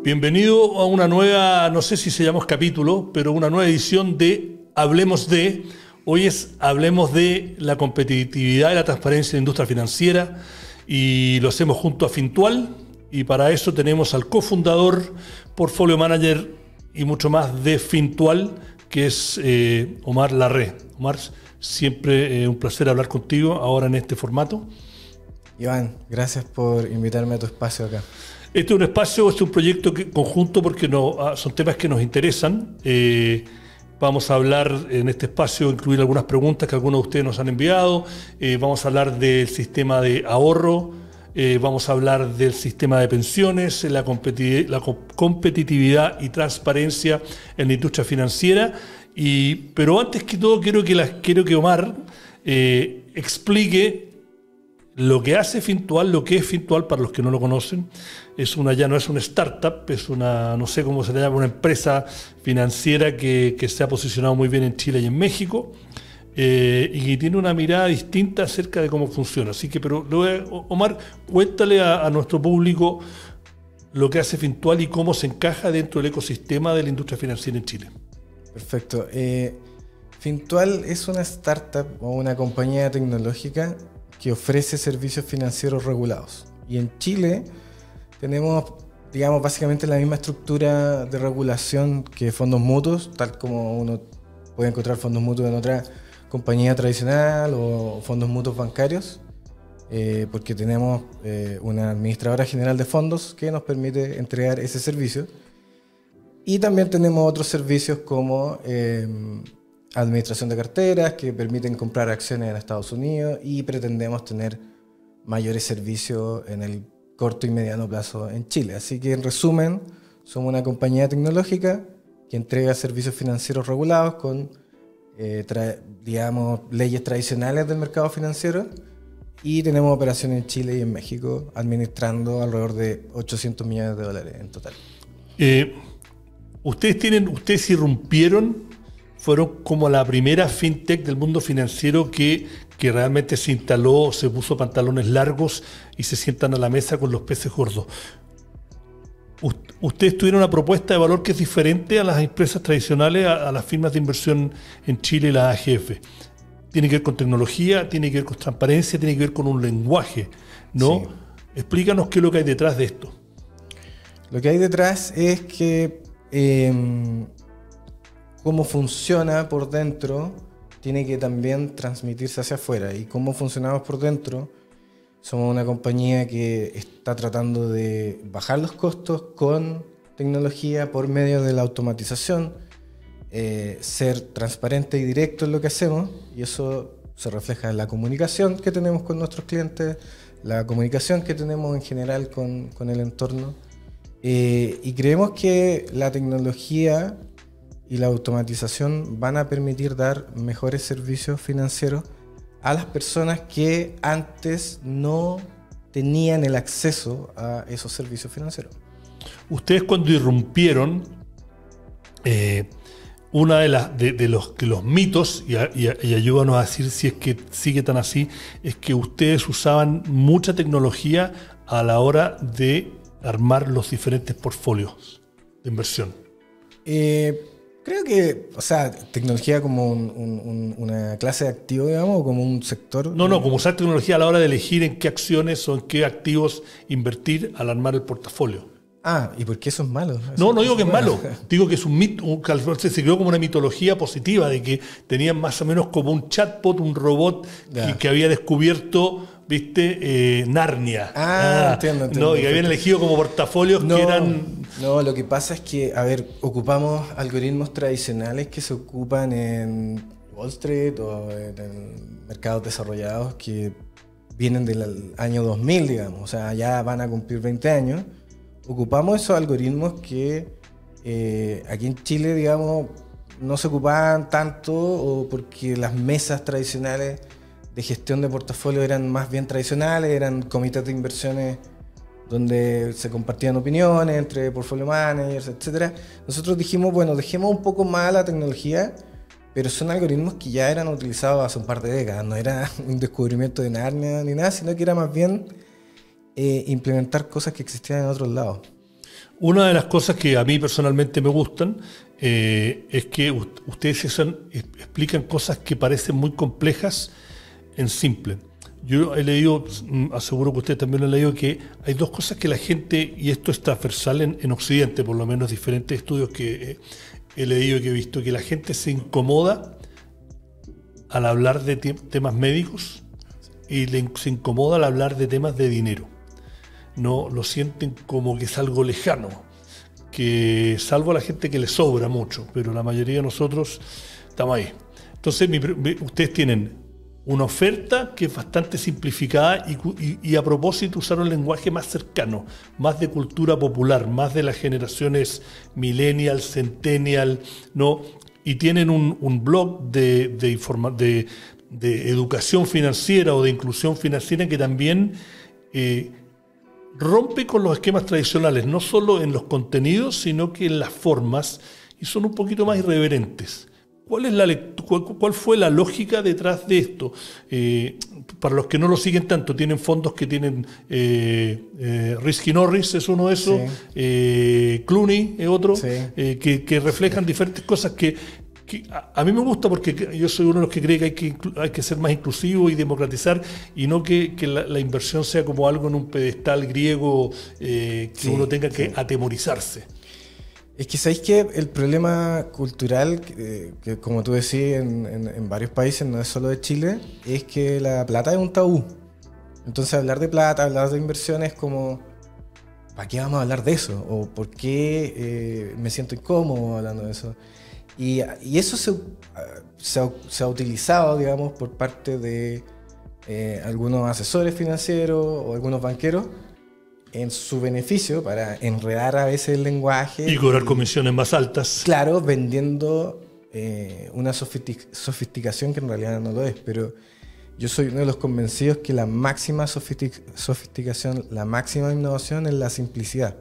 Bienvenido a una nueva, no sé si se llama capítulo, pero una nueva edición de Hablemos de. Hoy es Hablemos de la competitividad y la transparencia en la industria financiera y lo hacemos junto a Fintual y para eso tenemos al cofundador, portfolio manager y mucho más de Fintual, que es Omar Larré. Omar, siempre un placer hablar contigo ahora en este formato. Iván, gracias por invitarme a tu espacio acá. Este es un espacio, este es un proyecto conjunto porque son temas que nos interesan. Vamos a hablar en este espacio, incluir algunas preguntas que algunos de ustedes nos han enviado. Vamos a hablar del sistema de ahorro, vamos a hablar del sistema de pensiones, la competitividad y transparencia en la industria financiera. Pero antes que todo quiero que Omar explique lo que hace Fintual, lo que es Fintual para los que no lo conocen. Ya no es una startup, es una, no sé cómo se le llama, una empresa financiera que se ha posicionado muy bien en Chile y en México y que tiene una mirada distinta acerca de cómo funciona. Así que, Omar, cuéntale a nuestro público lo que hace Fintual y cómo se encaja dentro del ecosistema de la industria financiera en Chile. Perfecto. Fintual es una startup o una compañía tecnológica que ofrece servicios financieros regulados. Y en Chile tenemos, digamos, básicamente la misma estructura de regulación que fondos mutuos, tal como uno puede encontrar fondos mutuos en otra compañía tradicional o fondos mutuos bancarios, porque tenemos una administradora general de fondos que nos permite entregar ese servicio. Y también tenemos otros servicios como administración de carteras que permiten comprar acciones en Estados Unidos y pretendemos tener mayores servicios en el corto y mediano plazo en Chile. Así que en resumen, somos una compañía tecnológica que entrega servicios financieros regulados con, digamos, leyes tradicionales del mercado financiero y tenemos operaciones en Chile y en México administrando alrededor de $800 millones en total. Ustedes irrumpieron, fueron como la primera fintech del mundo financiero que realmente se instaló, se puso pantalones largos y se sientan a la mesa con los peces gordos. Ustedes tuvieron una propuesta de valor que es diferente a las empresas tradicionales, a las firmas de inversión en Chile y las AGF. Tiene que ver con tecnología, tiene que ver con transparencia, tiene que ver con un lenguaje, ¿no? Sí. Explícanos qué es lo que hay detrás de esto. Lo que hay detrás es que cómo funciona por dentro tiene que también transmitirse hacia afuera. Y cómo funcionamos por dentro, somos una compañía que está tratando de bajar los costos con tecnología por medio de la automatización, ser transparente y directo en lo que hacemos, y eso se refleja en la comunicación que tenemos con nuestros clientes, la comunicación que tenemos en general con el entorno. Y creemos que la tecnología y la automatización van a permitir dar mejores servicios financieros a las personas que antes no tenían el acceso a esos servicios financieros. Ustedes cuando irrumpieron, una de los mitos, y ayúdanos a decir si es que sigue tan así, es que ustedes usaban mucha tecnología a la hora de armar los diferentes portfolios de inversión. Creo que, o sea, tecnología como una clase de activo, digamos, o como un sector. No, como usar tecnología a la hora de elegir en qué acciones o en qué activos invertir al armar el portafolio. ¿Y por qué eso es malo? No digo que es malo. Digo que es un mito, se creó como una mitología positiva de que tenían más o menos como un chatbot, un robot que había descubierto, ¿viste? Narnia. Entiendo. No, y que habían elegido como portafolios que eran... No, lo que pasa es que, ocupamos algoritmos tradicionales que se ocupan en Wall Street o en mercados desarrollados que vienen del año 2000, digamos. O sea, ya van a cumplir 20 años. Ocupamos esos algoritmos que aquí en Chile, digamos, no se ocupaban tanto o porque las mesas tradicionales de gestión de portafolio eran más bien tradicionales, eran comités de inversiones donde se compartían opiniones entre portfolio managers, etc. Nosotros dijimos, bueno, dejemos un poco más la tecnología, pero son algoritmos que ya eran utilizados hace un par de décadas, no era un descubrimiento de Narnia ni nada, sino que era más bien implementar cosas que existían en otros lados. Una de las cosas que a mí personalmente me gustan es que ustedes explican cosas que parecen muy complejas en simple. Yo he leído, aseguro que usted también lo ha leído, que hay dos cosas que la gente, y esto es transversal en Occidente, por lo menos diferentes estudios que he leído y que he visto, que la gente se incomoda al hablar de temas médicos y se incomoda al hablar de temas de dinero. No lo sienten como que es algo lejano, que salvo a la gente que le sobra mucho, pero la mayoría de nosotros estamos ahí. Entonces ustedes tienen una oferta que es bastante simplificada y a propósito usaron un lenguaje más cercano, más de cultura popular, más de las generaciones millennial, centennial, ¿no? Y tienen un blog de educación financiera o de inclusión financiera que también rompe con los esquemas tradicionales, no solo en los contenidos, sino que en las formas, y son un poquito más irreverentes. ¿Cuál fue la lógica detrás de esto? Para los que no lo siguen tanto, tienen fondos que tienen Risky Norris, es uno de esos, sí. Clooney es otro, sí. Que reflejan diferentes cosas que a mí me gusta porque yo soy uno de los que cree que hay que ser más inclusivo y democratizar y no que la inversión sea como algo en un pedestal griego que sí, uno tenga que atemorizarse. Es que sabéis que el problema cultural, que como tú decís en varios países, no es solo de Chile, es que la plata es un tabú. Entonces hablar de plata, hablar de inversiones es como, ¿para qué vamos a hablar de eso? ¿O por qué me siento incómodo hablando de eso? Y eso se ha utilizado, digamos, por parte de algunos asesores financieros o algunos banqueros en su beneficio para enredar a veces el lenguaje. Y cobrar comisiones más altas. Claro, vendiendo una sofisticación que en realidad no lo es. Pero yo soy uno de los convencidos que la máxima sofisticación, la máxima innovación es la simplicidad.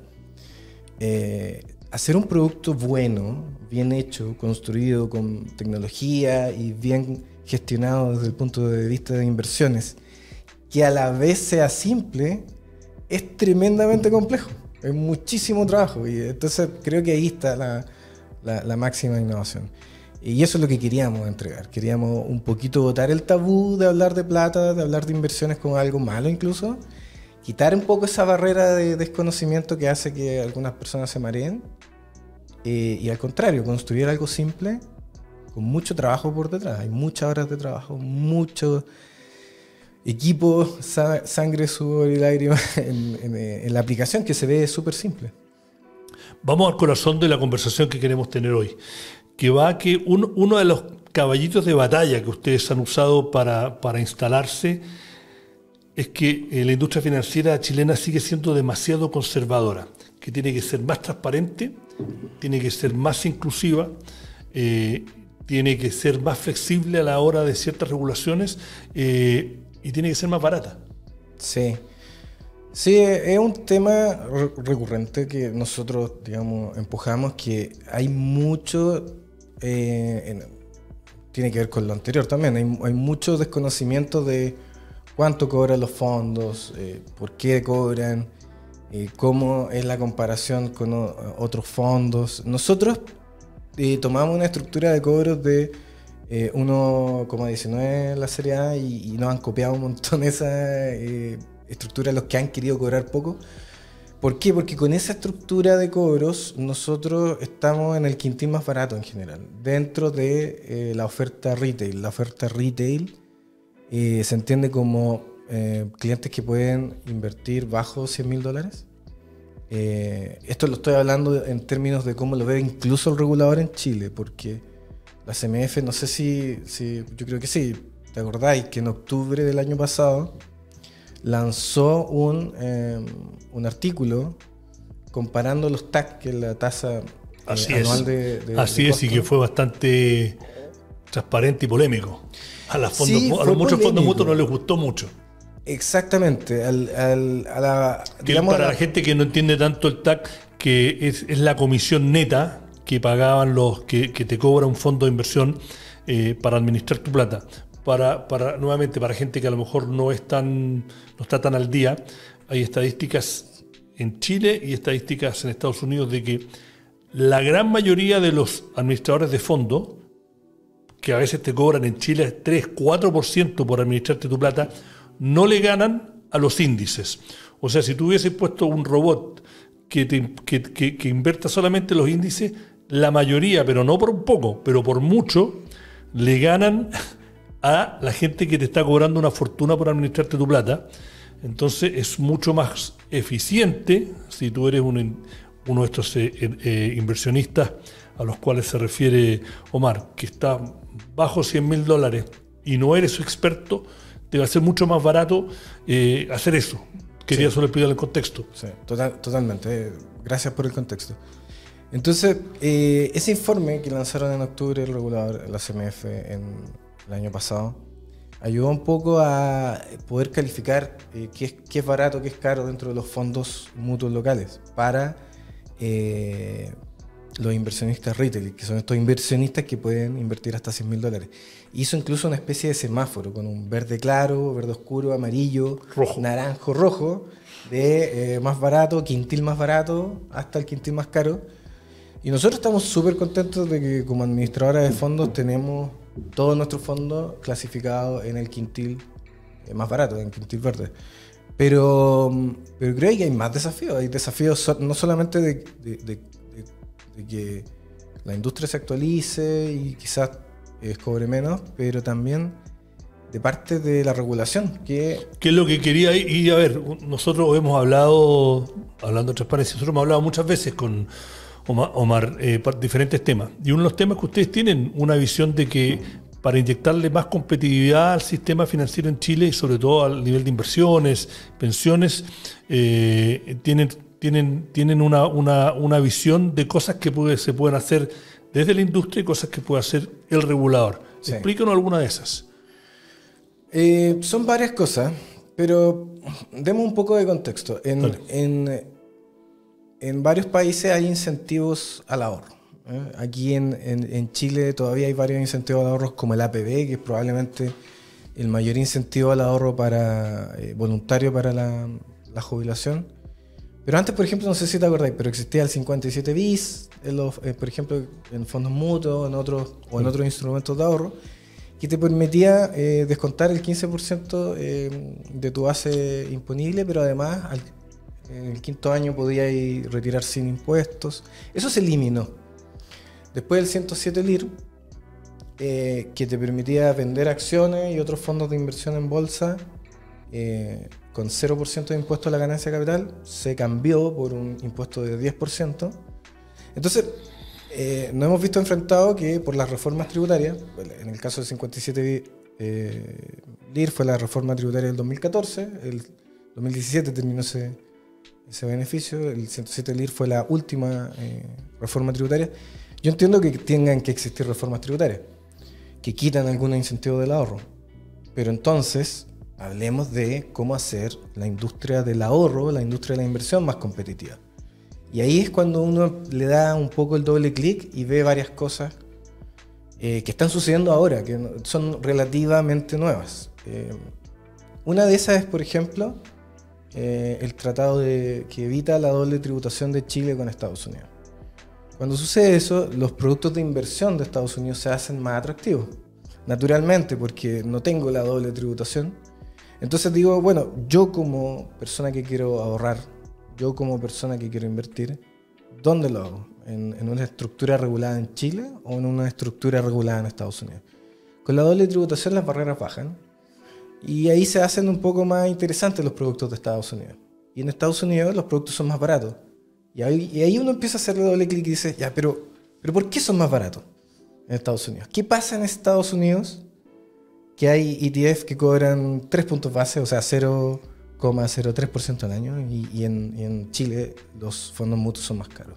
Hacer un producto bueno, bien hecho, construido con tecnología y bien gestionado desde el punto de vista de inversiones, que a la vez sea simple, es tremendamente complejo. Es muchísimo trabajo. Y entonces creo que ahí está la máxima innovación. Y eso es lo que queríamos entregar. Queríamos un poquito botar el tabú de hablar de plata, de hablar de inversiones como algo malo incluso. Quitar un poco esa barrera de desconocimiento que hace que algunas personas se mareen. Y al contrario, construir algo simple con mucho trabajo por detrás. Hay muchas horas de trabajo, mucho equipo, sangre, sudor y lágrimas en la aplicación que se ve súper simple. Vamos al corazón de la conversación que queremos tener hoy, que va a que uno de los caballitos de batalla que ustedes han usado para instalarse es que la industria financiera chilena sigue siendo demasiado conservadora, que tiene que ser más transparente, tiene que ser más inclusiva, tiene que ser más flexible a la hora de ciertas regulaciones y tiene que ser más barata. Sí. Sí, es un tema recurrente que nosotros, digamos, empujamos, que hay mucho, tiene que ver con lo anterior también, hay mucho desconocimiento de cuánto cobran los fondos, por qué cobran, cómo es la comparación con otros fondos. Nosotros tomamos una estructura de cobros de 1,19 la Serie A y nos han copiado un montón esa estructura los que han querido cobrar poco. ¿Por qué? Porque con esa estructura de cobros nosotros estamos en el quintil más barato en general, dentro de la oferta retail. La oferta retail se entiende como clientes que pueden invertir bajo $100,000. Esto lo estoy hablando en términos de cómo lo ve incluso el regulador en Chile, porque la CMF, no sé si yo creo que sí, ¿te acordáis que en octubre del año pasado lanzó un artículo comparando los TAC, que es la tasa anual de Así es, y que fue bastante transparente y polémico. A los muchos fondos mutuos no les gustó mucho. Exactamente. Para la gente que no entiende tanto el TAC, que es la comisión neta que pagaban que te cobra un fondo de inversión para administrar tu plata. Nuevamente, para gente que a lo mejor no está tan al día, hay estadísticas en Chile y estadísticas en Estados Unidos de que la gran mayoría de los administradores de fondos, que a veces te cobran en Chile 3-4% por administrarte tu plata, no le ganan a los índices. O sea, si tú hubieses puesto un robot que invierta solamente los índices, la mayoría, pero no por un poco, pero por mucho, le ganan a la gente que te está cobrando una fortuna por administrarte tu plata. Entonces es mucho más eficiente, si tú eres uno de estos inversionistas a los cuales se refiere Omar, que está bajo $100.000 y no eres su experto, te va a ser mucho más barato hacer eso. Quería solo explicar el contexto. Sí, totalmente. Gracias por el contexto. Entonces, ese informe que lanzaron en octubre el regulador, la CMF, en el año pasado, ayudó un poco a poder calificar qué es barato, qué es caro dentro de los fondos mutuos locales para los inversionistas retail, que son estos inversionistas que pueden invertir hasta $100.000. Hizo incluso una especie de semáforo con un verde claro, verde oscuro, amarillo, rojo, naranjo, rojo, de más barato, quintil más barato, hasta el quintil más caro. Y nosotros estamos súper contentos de que como administradora de fondos tenemos todos nuestros fondos clasificados en el quintil más barato, en el quintil verde. Pero creo que hay más desafíos. Hay desafíos no solamente de que la industria se actualice y quizás cobre menos, pero también de parte de la regulación. ¿Qué es lo que quería ir? Y a ver, nosotros hemos hablando de transparencia, nosotros hemos hablado muchas veces con Omar, diferentes temas. Y uno de los temas que ustedes tienen una visión de que para inyectarle más competitividad al sistema financiero en Chile y sobre todo al nivel de inversiones, pensiones, tienen una visión de cosas que se pueden hacer desde la industria y cosas que puede hacer el regulador. Sí. Explícanos alguna de esas. Son varias cosas, pero demos un poco de contexto. En varios países hay incentivos al ahorro. Aquí en Chile todavía hay varios incentivos al ahorro, como el APB, que es probablemente el mayor incentivo al ahorro voluntario para la jubilación. Pero antes, por ejemplo, no sé si te acordáis, pero existía el 57 bis, por ejemplo, en fondos mutuos en otros instrumentos de ahorro, que te permitía descontar el 15% de tu base imponible, pero además en el quinto año podías retirar sin impuestos. Eso se eliminó. Después el 107 LIR, que te permitía vender acciones y otros fondos de inversión en bolsa con 0% de impuesto a la ganancia de capital, se cambió por un impuesto de 10%. Entonces, nos hemos visto enfrentados que por las reformas tributarias, en el caso del 57 LIR fue la reforma tributaria del 2014, el 2017 terminó ese beneficio, el 107 LIR fue la última reforma tributaria. Yo entiendo que tengan que existir reformas tributarias que quitan algún incentivo del ahorro, pero entonces hablemos de cómo hacer la industria del ahorro, la industria de la inversión más competitiva. Y ahí es cuando uno le da un poco el doble clic y ve varias cosas que están sucediendo ahora, que son relativamente nuevas. Una de esas es, por ejemplo, el tratado que evita la doble tributación de Chile con Estados Unidos. Cuando sucede eso, los productos de inversión de Estados Unidos se hacen más atractivos. Naturalmente, porque no tengo la doble tributación. Entonces digo, bueno, yo como persona que quiero ahorrar, yo como persona que quiero invertir, ¿dónde lo hago? ¿En una estructura regulada en Chile o en una estructura regulada en Estados Unidos? Con la doble tributación las barreras bajan y ahí se hacen un poco más interesantes los productos de Estados Unidos. Y en Estados Unidos los productos son más baratos. Y ahí uno empieza a hacerle doble clic y dice, ya, pero ¿por qué son más baratos en Estados Unidos? ¿Qué pasa en Estados Unidos? Que hay ETF que cobran 3 puntos base, o sea, 0,03% al año, y en Chile los fondos mutuos son más caros.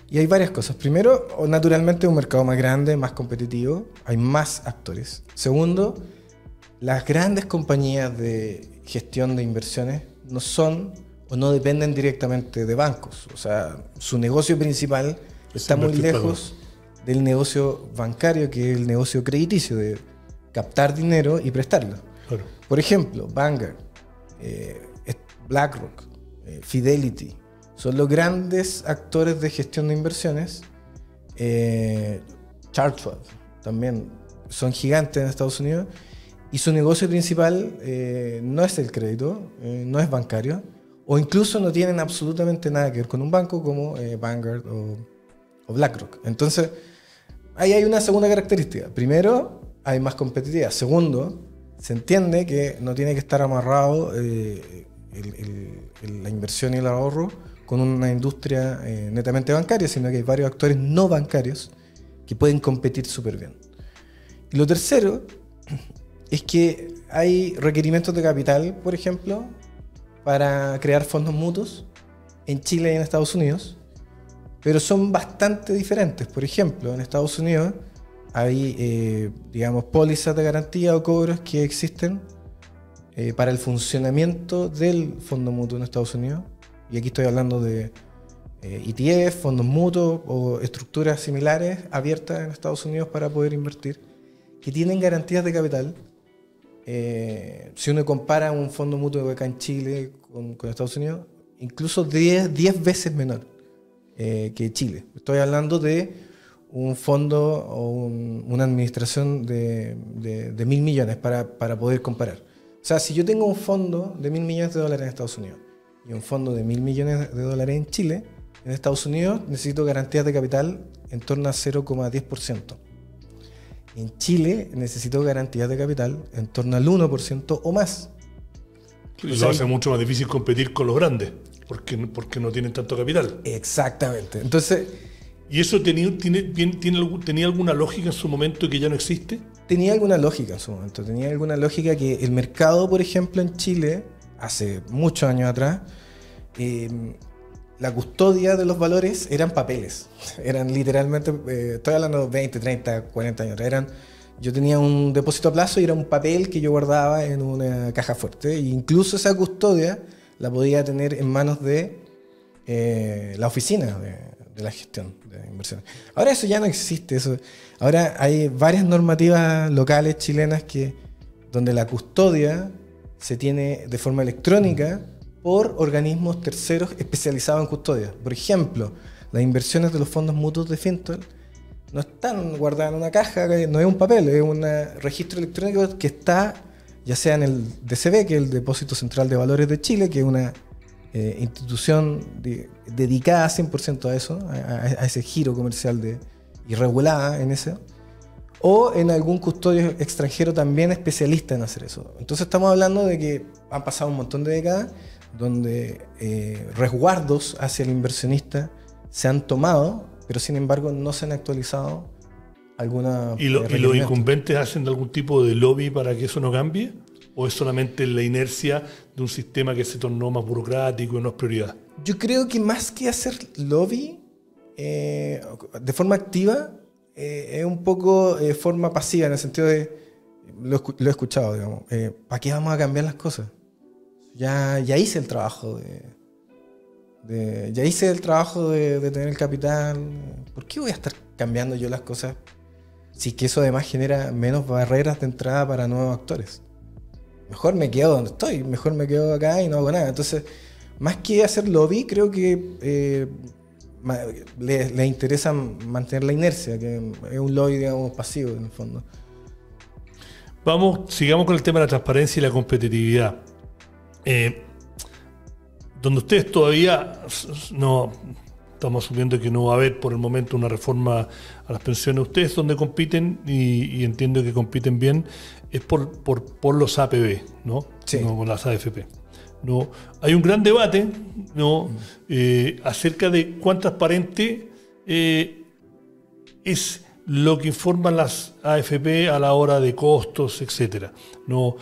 Y hay varias cosas. Primero, naturalmente un mercado más grande, más competitivo, hay más actores. Segundo, las grandes compañías de gestión de inversiones no son o no dependen directamente de bancos. O sea, su negocio principal está muy lejos del negocio bancario, que es el negocio crediticio, de captar dinero y prestarlo. Claro. Por ejemplo, Vanguard, BlackRock, Fidelity. Son los grandes actores de gestión de inversiones. Chartwell también son gigantes en Estados Unidos. Y su negocio principal no es el crédito, no es bancario, o incluso no tienen absolutamente nada que ver con un banco como Vanguard o BlackRock. Entonces, ahí hay una segunda característica. Primero, hay más competitividad. Segundo, se entiende que no tiene que estar amarrado la inversión y el ahorro con una industria netamente bancaria, sino que hay varios actores no bancarios que pueden competir súper bien. Y lo tercero es que hay requerimientos de capital, por ejemplo, para crear fondos mutuos en Chile y en Estados Unidos, pero son bastante diferentes. Por ejemplo, en Estados Unidos hay, digamos, pólizas de garantía o cobros que existen para el funcionamiento del fondo mutuo en Estados Unidos. Y aquí estoy hablando de ETF, fondos mutuos o estructuras similares abiertas en Estados Unidos para poder invertir, que tienen garantías de capital. Si uno compara un fondo mutuo acá en Chile con Estados Unidos, incluso 10 veces menor que Chile. Estoy hablando de un fondo o una administración de 1.000 millones para poder comparar. O sea, si yo tengo un fondo de 1.000 millones de dólares en Estados Unidos y un fondo de 1.000 millones de dólares en Chile, en Estados Unidos necesito garantías de capital en torno a 0,10%. En Chile necesito garantías de capital en torno al 1% o más. Y lo hace mucho más difícil competir con los grandes, porque no tienen tanto capital. Exactamente. Entonces, ¿y eso tenía alguna lógica en su momento que ya no existe? Tenía alguna lógica en su momento. Tenía alguna lógica que el mercado, por ejemplo, en Chile, hace muchos años atrás, la custodia de los valores eran papeles. Eran literalmente, estoy hablando de 20, 30, 40 años atrás. Yo tenía un depósito a plazo y era un papel que yo guardaba en una caja fuerte. E incluso esa custodia la podía tener en manos de la oficina de la gestión de inversiones. Ahora eso ya no existe. Ahora hay varias normativas locales chilenas donde la custodia se tiene de forma electrónica por organismos terceros especializados en custodia. Por ejemplo, las inversiones de los fondos mutuos de Fintual no están guardadas en una caja, no es un papel, es un registro electrónico que está ya sea en el DCB, que es el Depósito Central de Valores de Chile, que es una institución dedicada 100% a eso, a ese giro comercial y regulada en eso, o en algún custodio extranjero también especialista en hacer eso. Entonces estamos hablando de que han pasado un montón de décadas donde resguardos hacia el inversionista se han tomado, pero sin embargo no se han actualizado alguna. ¿Y los incumbentes hacen algún tipo de lobby para que eso no cambie? ¿O es solamente la inercia de un sistema que se tornó más burocrático y no es prioridad? Yo creo que más que hacer lobby de forma activa, es un poco forma pasiva, en el sentido de, lo he escuchado, digamos, ¿para qué vamos a cambiar las cosas? Ya hice el trabajo ya hice el trabajo de tener el capital. ¿Por qué voy a estar cambiando yo las cosas si es que eso además genera menos barreras de entrada para nuevos actores? Mejor me quedo donde estoy, mejor me quedo acá y no hago nada. Entonces, más que hacer lobby, creo que les interesa mantener la inercia, que es un lobby, digamos, pasivo en el fondo. Sigamos con el tema de la transparencia y la competitividad. Donde ustedes todavía no estamos asumiendo que no va a haber por el momento una reforma a las pensiones. Ustedes donde compiten, y entiendo que compiten bien, es por los APB, ¿no? Sí. No con las AFP. ¿No? Hay un gran debate, ¿no? Acerca de cuán transparente es lo que informan las AFP a la hora de costos, etcétera, ¿no?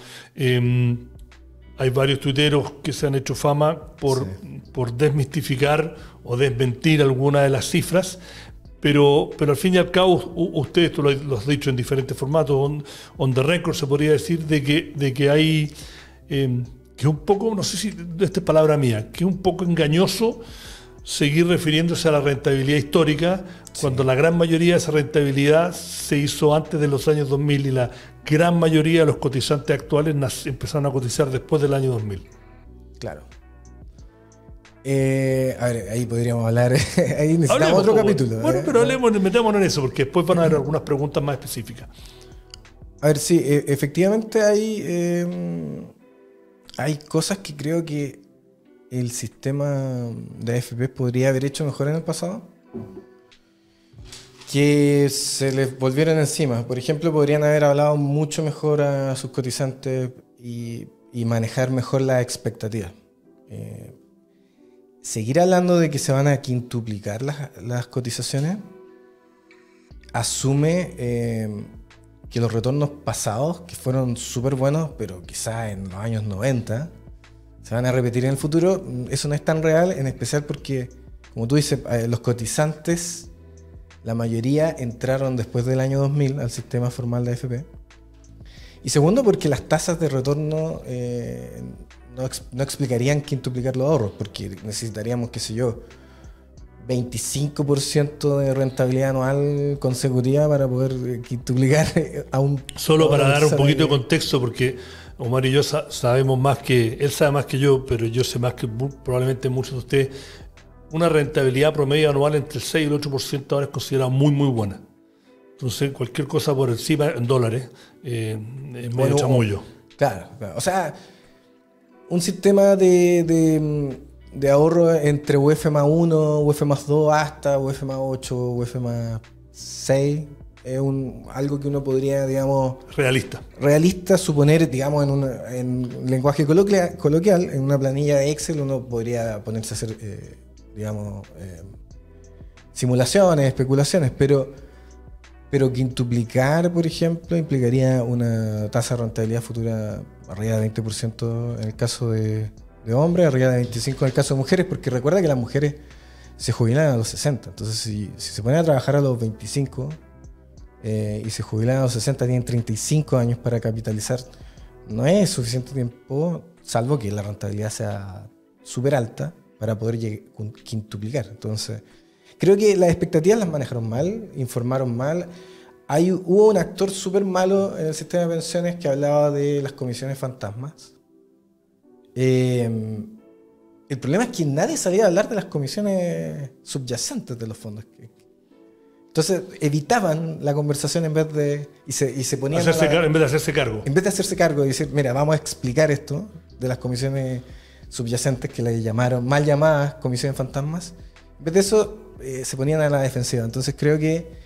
Hay varios tuiteros que se han hecho fama por desmistificar o desmentir algunas de las cifras, pero al fin y al cabo, ustedes lo has dicho en diferentes formatos, on the record se podría decir, de que hay, que un poco, no sé si esta es palabra mía, que es un poco engañoso seguir refiriéndose a la rentabilidad histórica, cuando la gran mayoría de esa rentabilidad se hizo antes de los años 2000 y la gran mayoría de los cotizantes actuales empezaron a cotizar después del año 2000. Claro. A ver, ahí podríamos hablar, ahí necesitamos Hablemos, otro pues, capítulo. bueno, pero metámonos en eso, porque después van a haber algunas preguntas más específicas. A ver, sí, efectivamente hay cosas que creo que el sistema de AFP podría haber hecho mejor en el pasado, que se les volvieron encima. Por ejemplo, podrían haber hablado mucho mejor a sus cotizantes y manejar mejor las expectativas. Seguir hablando de que se van a quintuplicar las cotizaciones asume que los retornos pasados, que fueron súper buenos, pero quizás en los años 90, se van a repetir en el futuro. Eso no es tan real, en especial porque, como tú dices, los cotizantes, la mayoría entraron después del año 2000 al sistema formal de AFP. Y segundo, porque las tasas de retorno no explicarían quintuplicar los ahorros, porque necesitaríamos, qué sé yo, 25% de rentabilidad anual consecutiva para poder quintuplicar a un... Solo para dar un poquito de contexto, porque Omar y yo sabemos más que... Él sabe más que yo, pero yo sé más que probablemente muchos de ustedes. Una rentabilidad promedio anual entre el 6 y el 8% ahora es considerada muy, muy buena. Entonces, cualquier cosa por encima, en dólares, es medio chamullo. Claro. O sea, un sistema de ahorro entre UF más 1, UF más 2 hasta UF más 8, UF más 6 es algo que uno podría, digamos... Realista suponer, digamos, en lenguaje coloquial, en una planilla de Excel uno podría ponerse a hacer, digamos, simulaciones, especulaciones, pero quintuplicar, por ejemplo, implicaría una tasa de rentabilidad futura arriba de 20% en el caso de hombres, arriba de 25% en el caso de mujeres, porque recuerda que las mujeres se jubilan a los 60. Entonces, si se ponen a trabajar a los 25 y se jubilan a los 60, tienen 35 años para capitalizar. No es suficiente tiempo, salvo que la rentabilidad sea súper alta, para poder quintuplicar. Entonces, creo que las expectativas las manejaron mal, informaron mal. Hubo un actor súper malo en el sistema de pensiones que hablaba de las comisiones fantasmas. El problema es que nadie sabía hablar de las comisiones subyacentes de los fondos. Entonces evitaban la conversación en vez de... Y se ponían en vez de hacerse cargo. En vez de hacerse cargo y decir, mira, vamos a explicar esto de las comisiones subyacentes que le llamaron, mal llamadas comisiones fantasmas. En vez de eso, se ponían a la defensiva. Entonces creo que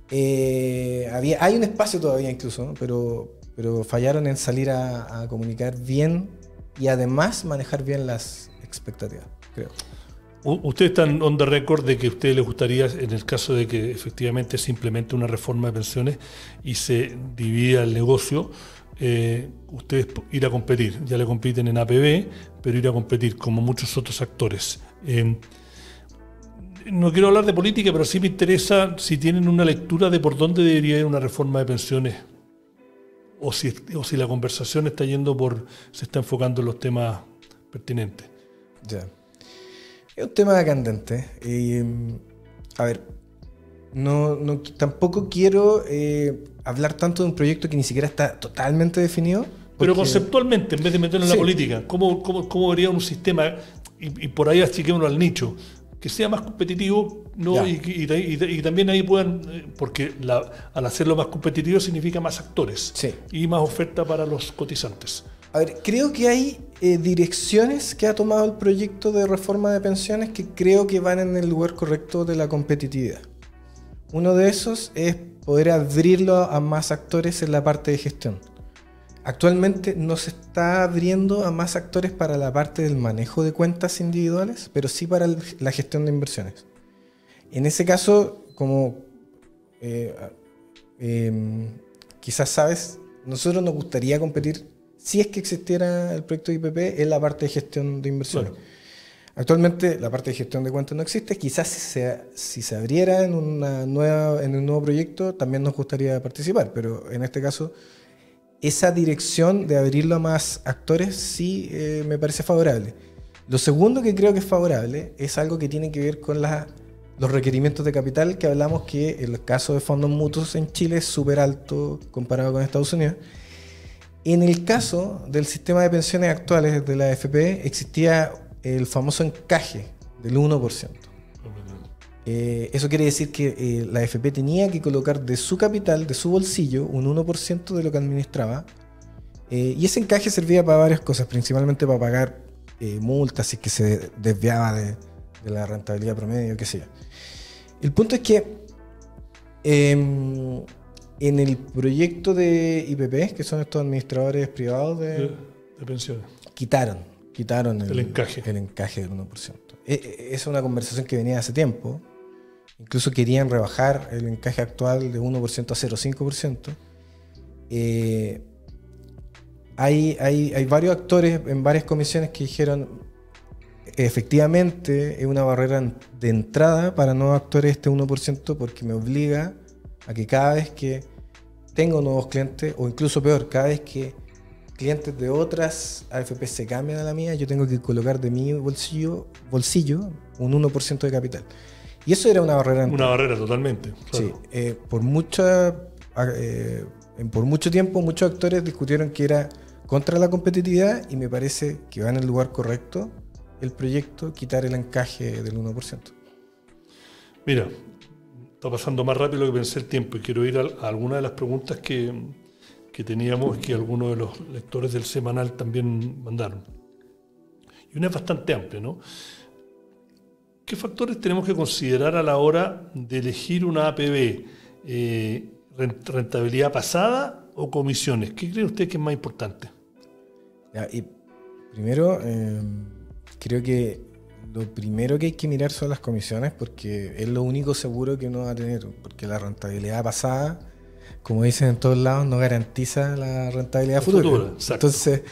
hay un espacio todavía incluso, ¿no? pero fallaron en salir a comunicar bien y además manejar bien las expectativas, creo. Ustedes están on the record de que a ustedes les gustaría, en el caso de que efectivamente se implemente una reforma de pensiones y se divida el negocio, ustedes ir a competir. Ya le compiten en APB, pero ir a competir como muchos otros actores. No quiero hablar de política, pero sí me interesa si tienen una lectura de por dónde debería ir una reforma de pensiones o si la conversación se está enfocando en los temas pertinentes. Ya. Es un tema candente. A ver, tampoco quiero hablar tanto de un proyecto que ni siquiera está totalmente definido. Pero conceptualmente, en vez de meterlo en la política, ¿cómo vería un sistema, y por ahí achiquémonos al nicho, que sea más competitivo, ¿no? Y también ahí puedan, porque al hacerlo más competitivo significa más actores y más oferta para los cotizantes. A ver, creo que hay direcciones que ha tomado el proyecto de reforma de pensiones que creo que van en el lugar correcto de la competitividad. Uno de esos es poder abrirlo a más actores en la parte de gestión. Actualmente no se está abriendo a más actores para la parte del manejo de cuentas individuales, pero sí para la gestión de inversiones. En ese caso, como quizás sabes, nosotros nos gustaría competir, si es que existiera el proyecto de IPP, en la parte de gestión de inversiones. Bueno. Actualmente la parte de gestión de cuentas no existe. Quizás si se abriera en un nuevo proyecto, también nos gustaría participar, pero en este caso esa dirección de abrirlo a más actores sí me parece favorable. Lo segundo que creo que es favorable es algo que tiene que ver con los requerimientos de capital, que hablamos que en el caso de fondos mutuos en Chile es súper alto comparado con Estados Unidos. En el caso del sistema de pensiones actuales de la AFP existía el famoso encaje del 1%. Eso quiere decir que la AFP tenía que colocar de su capital, de su bolsillo, un 1% de lo que administraba. Y ese encaje servía para varias cosas, principalmente para pagar multas si es que se desviaba de la rentabilidad promedio, qué sé yo. El punto es que en el proyecto de IPP, que son estos administradores privados de pensiones, quitaron el encaje del 1%. Es una conversación que venía hace tiempo. Incluso querían rebajar el encaje actual de 1% a 0,5%. Hay varios actores en varias comisiones que dijeron efectivamente es una barrera de entrada para nuevos actores este 1% porque me obliga a que cada vez que tengo nuevos clientes, o incluso peor, cada vez que clientes de otras AFP se cambian a la mía, yo tengo que colocar de mi bolsillo un 1% de capital. Y eso era una barrera. Una barrera totalmente. Sí, Claro. por mucho tiempo muchos actores discutieron que era contra la competitividad y me parece que va en el lugar correcto el proyecto, quitar el encaje del 1%. Mira, está pasando más rápido de lo que pensé el tiempo y quiero ir a algunas de las preguntas que teníamos y que algunos de los lectores del semanal también mandaron. Y una es bastante amplia, ¿no? ¿Qué factores tenemos que considerar a la hora de elegir una APB? ¿Rentabilidad pasada o comisiones? ¿Qué cree usted que es más importante? Ya, y primero, creo que lo primero que hay que mirar son las comisiones porque es lo único seguro que uno va a tener, porque la rentabilidad pasada, como dicen en todos lados, no garantiza la rentabilidad futura. Entonces,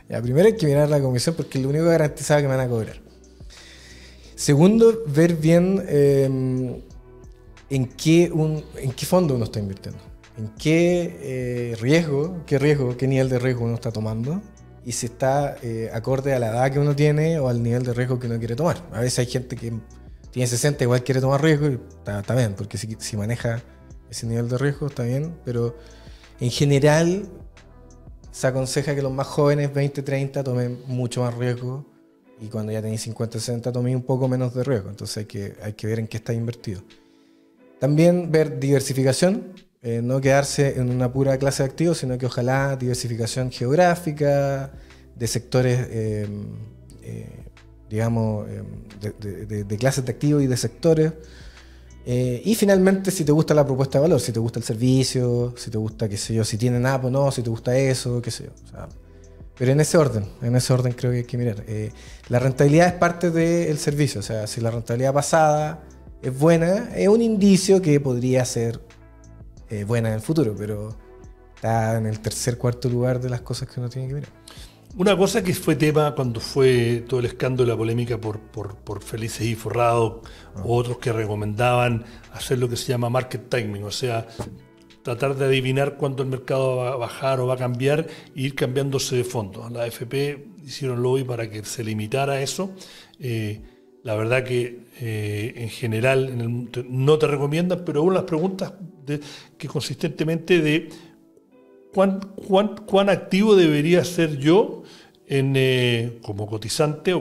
ya, primero hay que mirar la comisión porque es lo único garantizado que me van a cobrar. Segundo, ver bien en qué fondo uno está invirtiendo, en qué riesgo, qué nivel de riesgo uno está tomando y si está acorde a la edad que uno tiene o al nivel de riesgo que uno quiere tomar. A veces hay gente que tiene 60 igual quiere tomar riesgo y está bien, porque si maneja ese nivel de riesgo está bien, pero en general se aconseja que los más jóvenes, 20, 30, tomen mucho más riesgo. Y cuando ya tenéis 50, 60, tomé un poco menos de riesgo. Entonces hay que ver en qué está invertido. También ver diversificación, no quedarse en una pura clase de activos, sino que ojalá diversificación geográfica, de sectores, digamos, de clases de activos y de sectores. Y finalmente, si te gusta la propuesta de valor, si te gusta el servicio, si te gusta, qué sé yo, si tienen app o no, si te gusta eso, qué sé yo. O sea, pero en ese orden creo que hay que mirar. La rentabilidad es parte del servicio, o sea, si la rentabilidad pasada es buena, es un indicio que podría ser buena en el futuro, pero está en el tercer, cuarto lugar de las cosas que uno tiene que mirar. Una cosa que fue tema cuando fue todo el escándalo y la polémica por Felices y Forrado, o otros que recomendaban hacer lo que se llama market timing, o sea, tratar de adivinar cuándo el mercado va a bajar o va a cambiar e ir cambiándose de fondo. La AFP hicieron lobby para que se limitara eso. La verdad que en general no te recomiendan, pero una de las preguntas que consistentemente de cuán activo debería ser yo como cotizante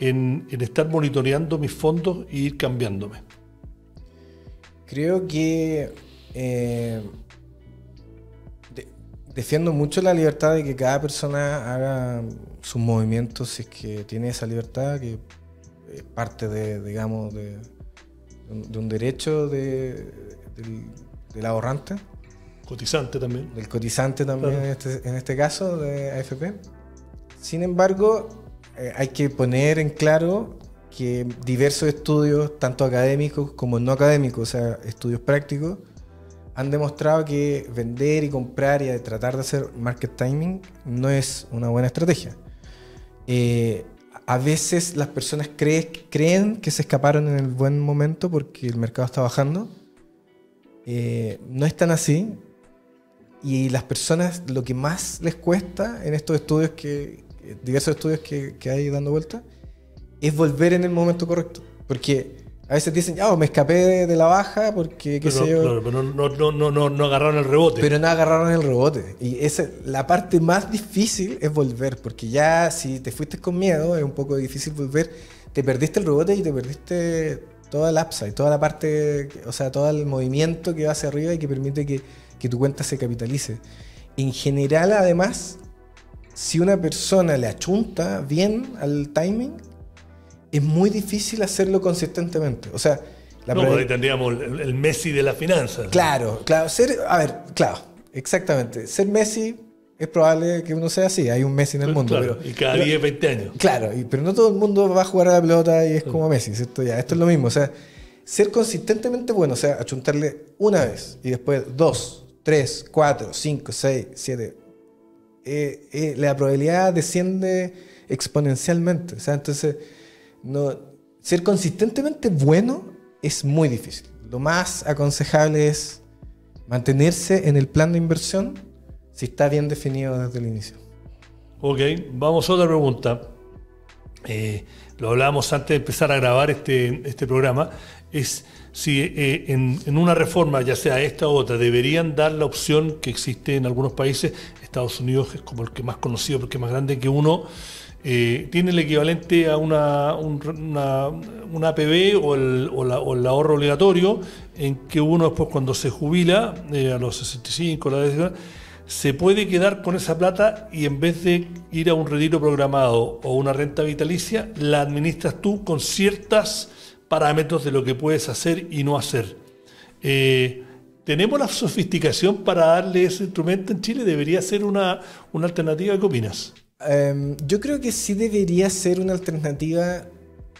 en estar monitoreando mis fondos e ir cambiándome. Creo que defiendo mucho la libertad de que cada persona haga sus movimientos si es que tiene esa libertad, que es parte digamos, de un derecho del ahorrante. Cotizante también. Del cotizante también, claro. En este caso de AFP. Sin embargo, hay que poner en claro que diversos estudios, tanto académicos como no académicos, o sea, estudios prácticos, han demostrado que vender y comprar y tratar de hacer market timing no es una buena estrategia. A veces las personas creen que se escaparon en el buen momento porque el mercado está bajando. No es tan así. Y las personas lo que más les cuesta en estos estudios, diversos estudios que hay dando vuelta, es volver en el momento correcto. Porque A veces dicen, oh, me escapé de la baja porque, qué sé yo. Claro, pero no agarraron el rebote. Pero no agarraron el rebote. Y la parte más difícil es volver, porque ya si te fuiste con miedo, es un poco difícil volver. Te perdiste el rebote y te perdiste toda el upside, toda la parte, o sea, todo el movimiento que va hacia arriba y que permite que tu cuenta se capitalice. En general, además, si una persona le achunta bien al timing, es muy difícil hacerlo consistentemente. O sea, pues ahí tendríamos el Messi de las finanzas. Claro, exactamente. Ser Messi es probable que uno sea así. Hay un Messi en el mundo. Claro, y cada 10, 20 años. Claro, pero no todo el mundo va a jugar a la pelota y es como Messi, ¿cierto? Esto es lo mismo. O sea, ser consistentemente bueno, o sea, achuntarle una vez y después 2, 3, 4, 5, 6, 7. La probabilidad desciende exponencialmente. O sea, entonces, ser consistentemente bueno es muy difícil. Lo más aconsejable es mantenerse en el plan de inversión si está bien definido desde el inicio. Ok, vamos a otra pregunta. Lo hablábamos antes de empezar a grabar este programa. Es si en una reforma, ya sea esta u otra, deberían dar la opción que existe en algunos países. Estados Unidos es como el que más conocido porque es más grande que uno. Tiene el equivalente a una APB o el ahorro obligatorio, en que uno después cuando se jubila a los 65, se puede quedar con esa plata y en vez de ir a un retiro programado o una renta vitalicia, la administras tú con ciertos parámetros de lo que puedes hacer y no hacer. ¿Tenemos la sofisticación para darle ese instrumento en Chile? ¿Debería ser una alternativa? ¿Qué opinas? Yo creo que sí debería ser una alternativa,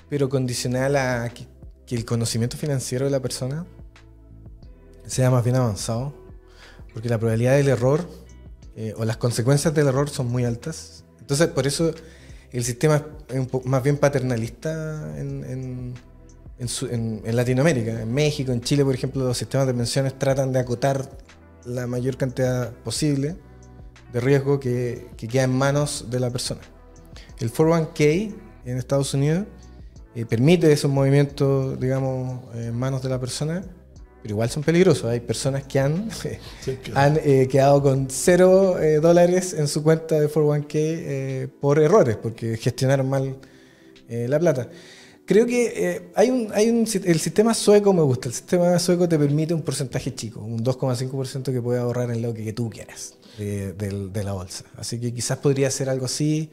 pero condicional a que el conocimiento financiero de la persona sea más bien avanzado, porque la probabilidad del error o las consecuencias del error son muy altas. Entonces, por eso el sistema es más bien paternalista en Latinoamérica. En México, en Chile, por ejemplo, los sistemas de pensiones tratan de acotar la mayor cantidad posible de riesgo que queda en manos de la persona. El 401k en Estados Unidos permite esos movimientos, digamos, en manos de la persona, pero igual son peligrosos. Hay personas que han quedado con $0 en su cuenta de 401k por errores, porque gestionaron mal la plata. Creo que el sistema sueco me gusta. El sistema sueco te permite un porcentaje chico, un 2,5% que puedes ahorrar en lo que tú quieras de la bolsa. Así que quizás podría ser algo así,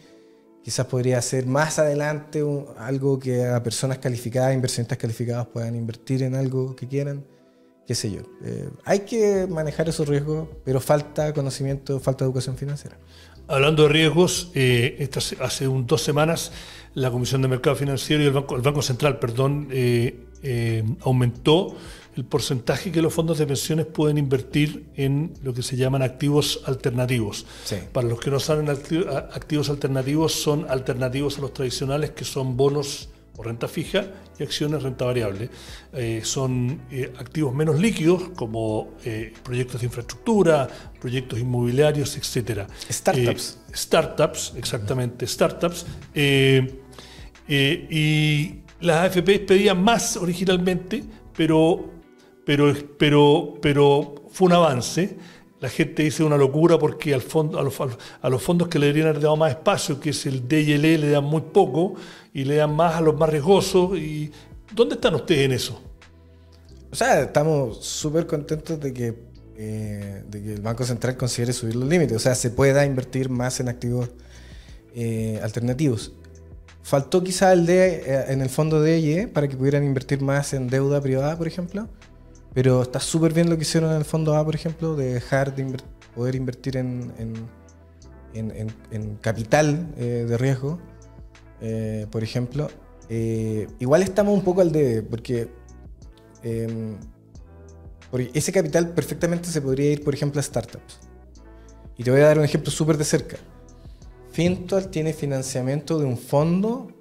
quizás podría ser más adelante algo que a personas calificadas, inversionistas calificados puedan invertir en algo que quieran, qué sé yo. Hay que manejar esos riesgos, pero falta conocimiento, falta educación financiera. Hablando de riesgos, hace 2 semanas la Comisión de Mercado Financiero y el Banco Central, aumentó el porcentaje que los fondos de pensiones pueden invertir en lo que se llaman activos alternativos. Sí. Para los que no saben, activos alternativos son alternativos a los tradicionales, que son bonos o renta fija y acciones renta variable. Son activos menos líquidos como proyectos de infraestructura, proyectos inmobiliarios, etc. Startups, exactamente, startups. Y las AFP pedían más originalmente, pero fue un avance. La gente dice una locura porque a los fondos que le deberían haber dado más espacio, que es el D y el E, le dan muy poco y le dan más a los más riesgosos. ¿Y dónde están ustedes en eso? O sea, estamos súper contentos de que el Banco Central considere subir los límites. O sea, se pueda invertir más en activos alternativos. Faltó quizá el D en el fondo D y E para que pudieran invertir más en deuda privada, por ejemplo. Pero está súper bien lo que hicieron en el fondo A, por ejemplo, de dejar de poder invertir en capital de riesgo, por ejemplo. Igual estamos un poco al D, porque ese capital perfectamente se podría ir, por ejemplo, a startups. Y te voy a dar un ejemplo súper de cerca. Fintual tiene financiamiento de un fondo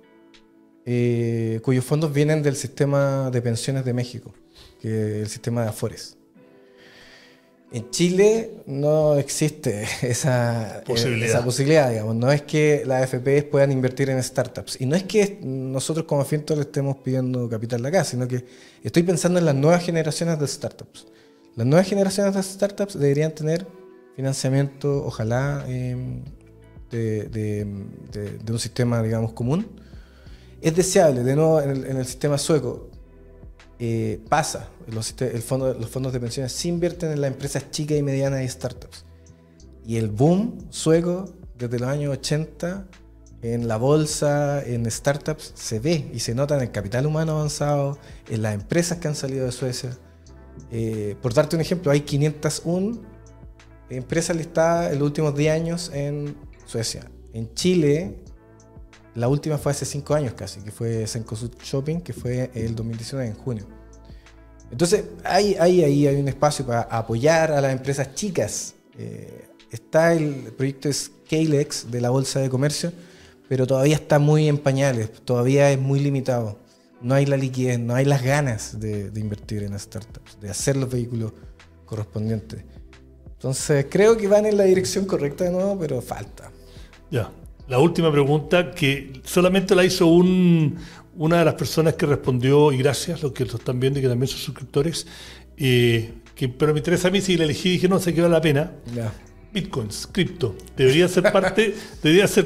cuyos fondos vienen del sistema de pensiones de México, que es el sistema de Afores. En Chile no existe esa posibilidad, digamos. No es que las AFPs puedan invertir en startups. Y no es que nosotros como Fintual le estemos pidiendo capital de acá, sino que estoy pensando en las nuevas generaciones de startups. Las nuevas generaciones de startups deberían tener financiamiento, ojalá, de un sistema, digamos, común. Es deseable, de nuevo, en el sistema sueco. Pasa, los fondos de pensiones se invierten en las empresas chicas y medianas y startups. Y el boom sueco desde los años 80 en la bolsa, en startups, se ve y se nota en el capital humano avanzado, en las empresas que han salido de Suecia. Por darte un ejemplo, hay 501 empresas listadas en los últimos 10 años en Suecia. En Chile, la última fue hace 5 años casi, que fue Cencosud Shopping, que fue el 2019, en junio. Entonces, hay un espacio para apoyar a las empresas chicas. Está el proyecto ScaleX de la Bolsa de Comercio, pero todavía está muy en pañales, todavía es muy limitado. No hay la liquidez, no hay las ganas de invertir en startups, de hacer los vehículos correspondientes. Entonces, creo que van en la dirección correcta de nuevo, pero falta. Ya. La última pregunta, que solamente la hizo una de las personas que respondió, y gracias, los que lo están viendo y que también son suscriptores, pero me interesa a mí, si la elegí, dije, no, sé que vale la pena. Ya. Bitcoins, cripto, debería ser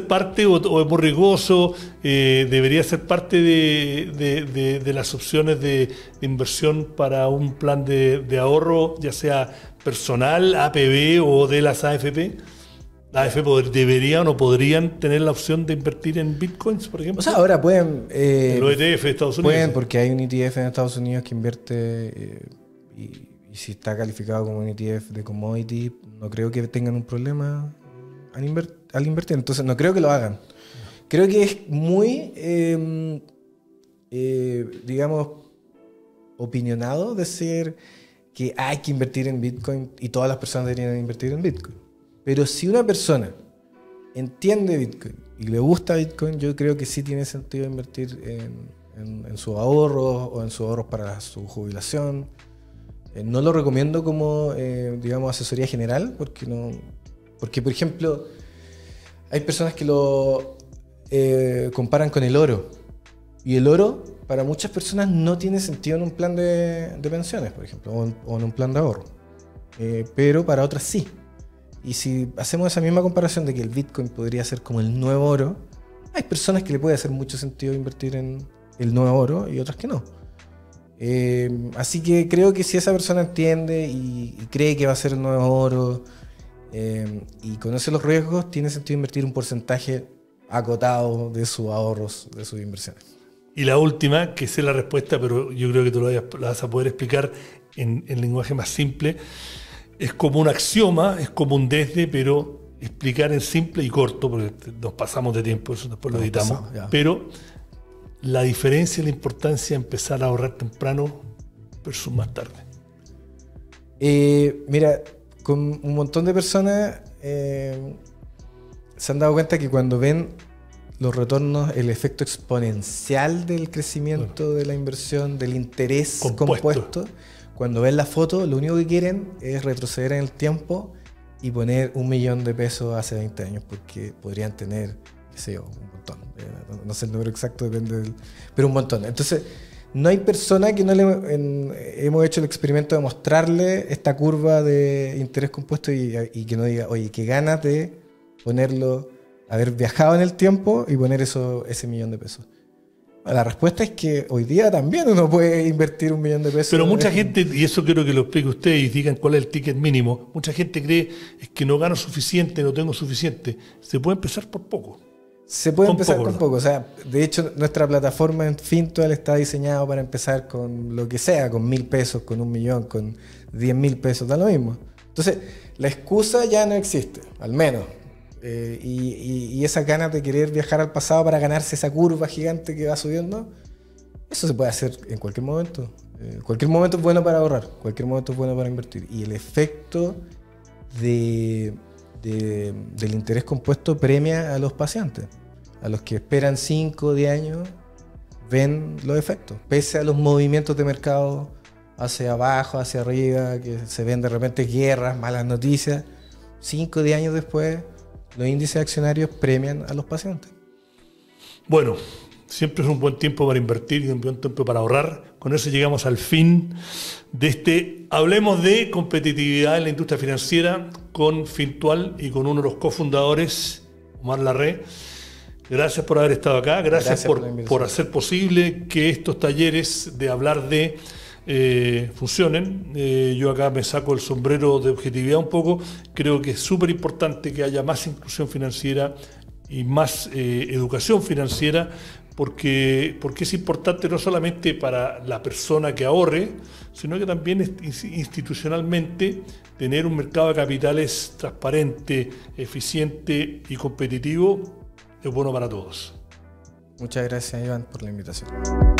parte o es muy riesgoso, debería ser parte de las opciones de inversión para un plan de ahorro, ya sea personal, APB o de las AFP. ¿Las AFP deberían o no podrían tener la opción de invertir en Bitcoins, por ejemplo? O sea, ahora pueden... los ETF de Estados Unidos. Pueden, porque hay un ETF en Estados Unidos que invierte y si está calificado como un ETF de commodity, no creo que tengan un problema al invertir. Entonces, no creo que lo hagan. Creo que es muy, digamos, opinionado decir que hay que invertir en Bitcoin y todas las personas deberían invertir en Bitcoin. Pero si una persona entiende Bitcoin y le gusta Bitcoin, yo creo que sí tiene sentido invertir en sus ahorros o en sus ahorros para su jubilación. No lo recomiendo como, digamos, asesoría general, porque, por ejemplo, hay personas que lo comparan con el oro. Y el oro, para muchas personas, no tiene sentido en un plan de pensiones, por ejemplo, o en un plan de ahorro. Pero para otras sí. Y si hacemos esa misma comparación de que el Bitcoin podría ser como el nuevo oro, hay personas que le puede hacer mucho sentido invertir en el nuevo oro y otras que no. Así que creo que si esa persona entiende y cree que va a ser el nuevo oro y conoce los riesgos, tiene sentido invertir un porcentaje acotado de sus ahorros, de sus inversiones. Y la última, que sé la respuesta, pero yo creo que tú la vas a poder explicar en lenguaje más simple. Es como un axioma, es como un desde, pero explicar en simple y corto, porque nos pasamos de tiempo, eso después lo editamos. Pero la diferencia y la importancia de empezar a ahorrar temprano versus más tarde. Mira, con un montón de personas se han dado cuenta que cuando ven los retornos, el efecto exponencial del crecimiento de la inversión, del interés compuesto, cuando ven la foto, lo único que quieren es retroceder en el tiempo y poner $1.000.000 hace 20 años, porque podrían tener, qué sé yo, un montón. No sé el número exacto, depende pero un montón. Entonces, no hay persona que no hemos hecho el experimento de mostrarle esta curva de interés compuesto y que no diga, oye, qué ganas de ponerlo, haber viajado en el tiempo y poner ese $1.000.000. La respuesta es que hoy día también uno puede invertir $1.000.000. Pero mucha gente, y eso quiero que lo explique usted y digan cuál es el ticket mínimo, mucha gente cree es que no gano suficiente, no tengo suficiente. Se puede empezar por poco. Se puede empezar con poco. O sea, de hecho, nuestra plataforma en Fintual está diseñada para empezar con lo que sea, con $1.000, con $1.000.000, con $10.000, da lo mismo. Entonces, la excusa ya no existe, al menos. Y esas ganas de querer viajar al pasado para ganarse esa curva gigante que va subiendo, eso se puede hacer en cualquier momento. Cualquier momento es bueno para ahorrar, cualquier momento es bueno para invertir. Y el efecto del interés compuesto premia a los pacientes. A los que esperan 5 o 10 años, ven los efectos. Pese a los movimientos de mercado, hacia abajo, hacia arriba, que se ven de repente guerras, malas noticias. 5 o 10 años después, los índices accionarios premian a los pacientes. Bueno, siempre es un buen tiempo para invertir y un buen tiempo para ahorrar. Con eso llegamos al fin de este Hablemos de competitividad en la industria financiera con Fintual y con uno de los cofundadores, Omar Larré. Gracias por haber estado acá, gracias por hacer posible que estos talleres de hablar de funcionen. Yo acá me saco el sombrero de objetividad un poco. Creo que es súper importante que haya más inclusión financiera y más educación financiera, porque es importante no solamente para la persona que ahorre, sino que también institucionalmente tener un mercado de capitales transparente, eficiente y competitivo es bueno para todos. Muchas gracias, Iván, por la invitación.